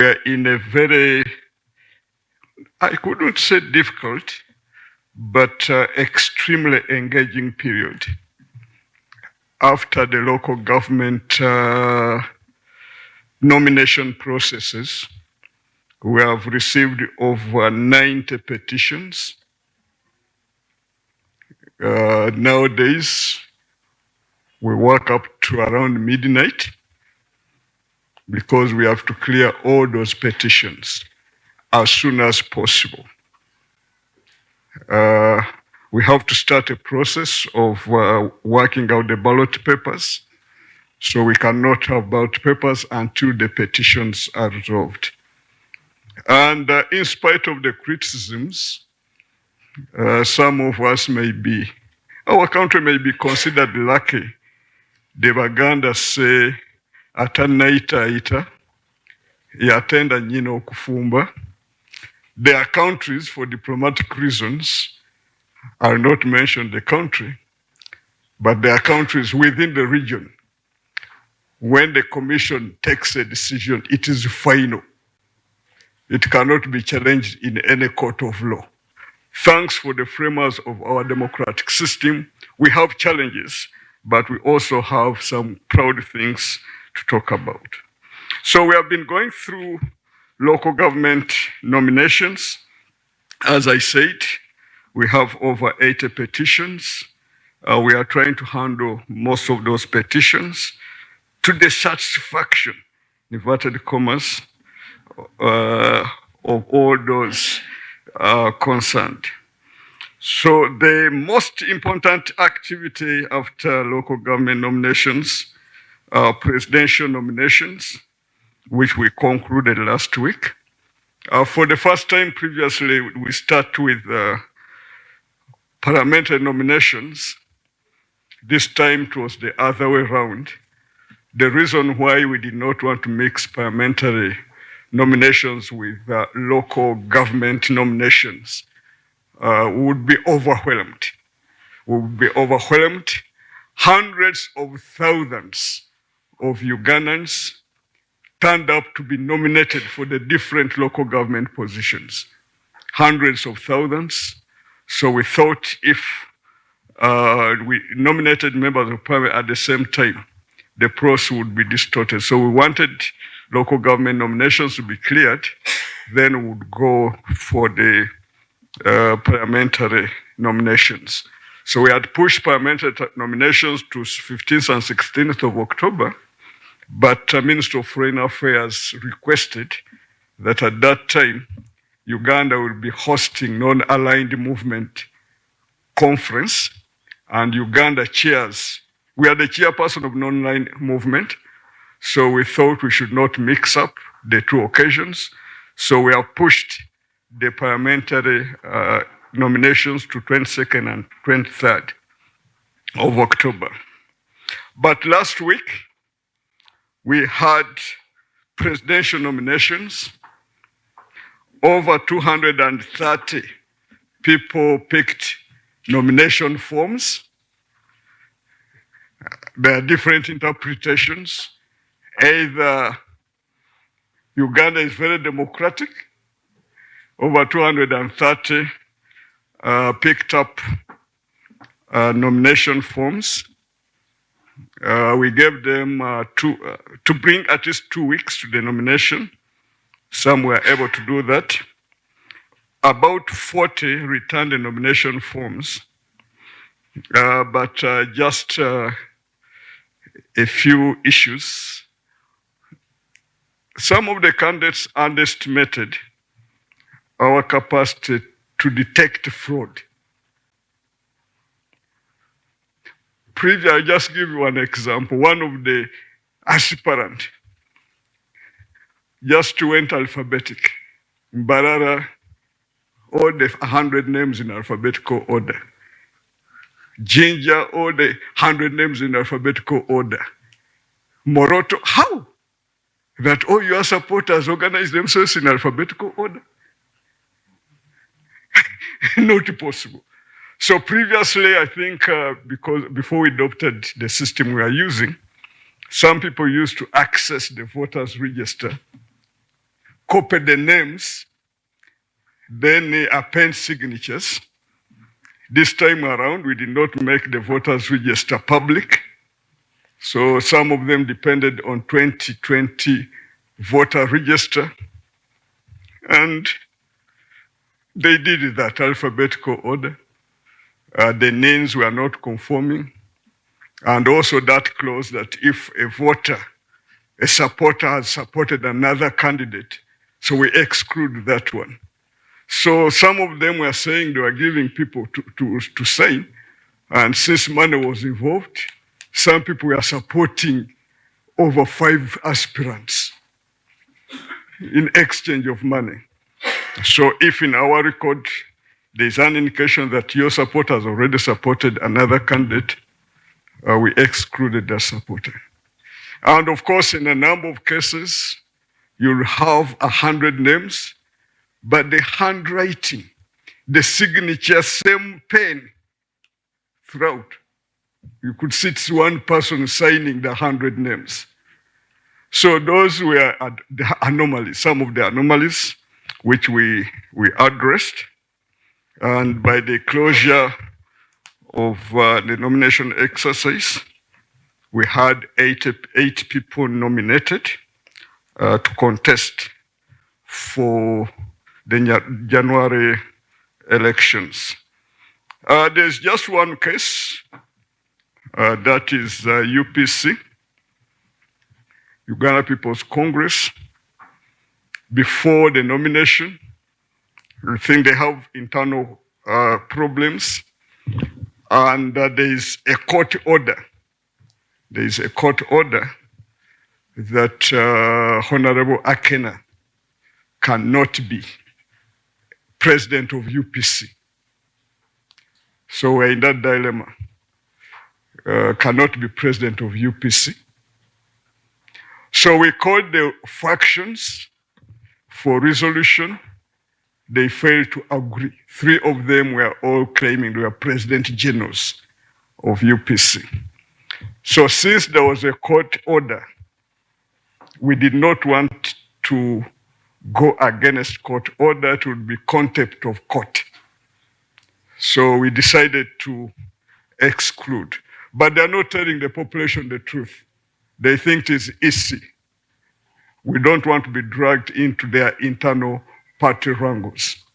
We're in a very, I couldn't say difficult, but extremely engaging period. After the local government nomination processes, we have received over 90 petitions. Nowadays, we work up to around midnight because we have to clear all those petitions as soon as possible. We have to start a process of working out the ballot papers, so we cannot have ballot papers until the petitions are resolved. And in spite of the criticisms, some of us our country may be considered lucky. The Baganda say, atanaita yatenda nyina okufumba. Their countries, for diplomatic reasons, are not mentioned the country, but there are countries within the region. When the commission takes a decision, it is final. It cannot be challenged in any court of law. Thanks for the framers of our democratic system. We have challenges, but we also have some proud things to talk about. So we have been going through local government nominations. As I said, we have over 80 petitions. We are trying to handle most of those petitions to the satisfaction, inverted commas, of all those concerned. So the most important activity after local government nominations are presidential nominations, which we concluded last week. For the first time previously, we start with parliamentary nominations. This time it was the other way around. The reason why we did not want to mix parliamentary nominations with local government nominations, we would be overwhelmed. We would be overwhelmed. Hundreds of thousands of Ugandans turned up to be nominated for the different local government positions. Hundreds of thousands. So we thought if we nominated members of parliament at the same time, the process would be distorted. So we wanted local government nominations to be cleared, then we would go for the parliamentary nominations. So we had pushed parliamentary nominations to 15th and 16th of October, but the Minister of Foreign Affairs requested that at that time, Uganda will be hosting non-aligned movement conference, and Uganda chairs. We are the chairperson of non-aligned movement, so we thought we should not mix up the two occasions. So we have pushed the parliamentary nominations to 22nd and 23rd of October. But last week, we had presidential nominations. Over 230 people picked nomination forms. There are different interpretations. Either Uganda is very democratic, over 230 picked up nomination forms. We gave them to bring at least 2 weeks to the nomination. Some were able to do that. About 40 returned the nomination forms, but just a few issues. Some of the candidates underestimated our capacity to detect fraud. I'll just give you one example. One of the aspirants just went alphabetic. Mbarara, all the 100 names in alphabetical order. Ginger, all the 100 names in alphabetical order. Moroto, how? That all your supporters organize themselves in alphabetical order? Not possible. So previously, I think, because before we adopted the system we are using, some people used to access the voters register copy the names, then append signatures. This time around, we did not make the voters register public. So some of them depended on 2020 voter register. And they did that alphabetical order. The names were not conforming. And also that clause that if a voter, a supporter has supported another candidate, so we exclude that one. So some of them were saying they were giving people to sign, and since money was involved, some people were supporting over 5 aspirants in exchange of money. So if in our record there's an indication that your supporters already supported another candidate, we excluded that supporter. And of course, in a number of cases, you'll have 100 names, but the handwriting, the signature, same pen throughout. You could see it's one person signing the 100 names. So those were the anomalies, some of the anomalies which we addressed. And by the closure of the nomination exercise, we had 8 people nominated to contest for the January elections. There's just one case, that is UPC, Uganda People's Congress. Before the nomination, I think they have internal problems, and there is a court order. There is a court order that Honorable Akena cannot be president of UPC. So we're in that dilemma. Cannot be president of UPC. So we called the factions for resolution. They failed to agree. 3 of them were all claiming they were president generals of UPC. So since there was a court order, we did not want to go against court order. It would be contempt of court. So we decided to exclude. But they're not telling the population the truth. They think it is easy. We don't want to be dragged into their internal party wrangles.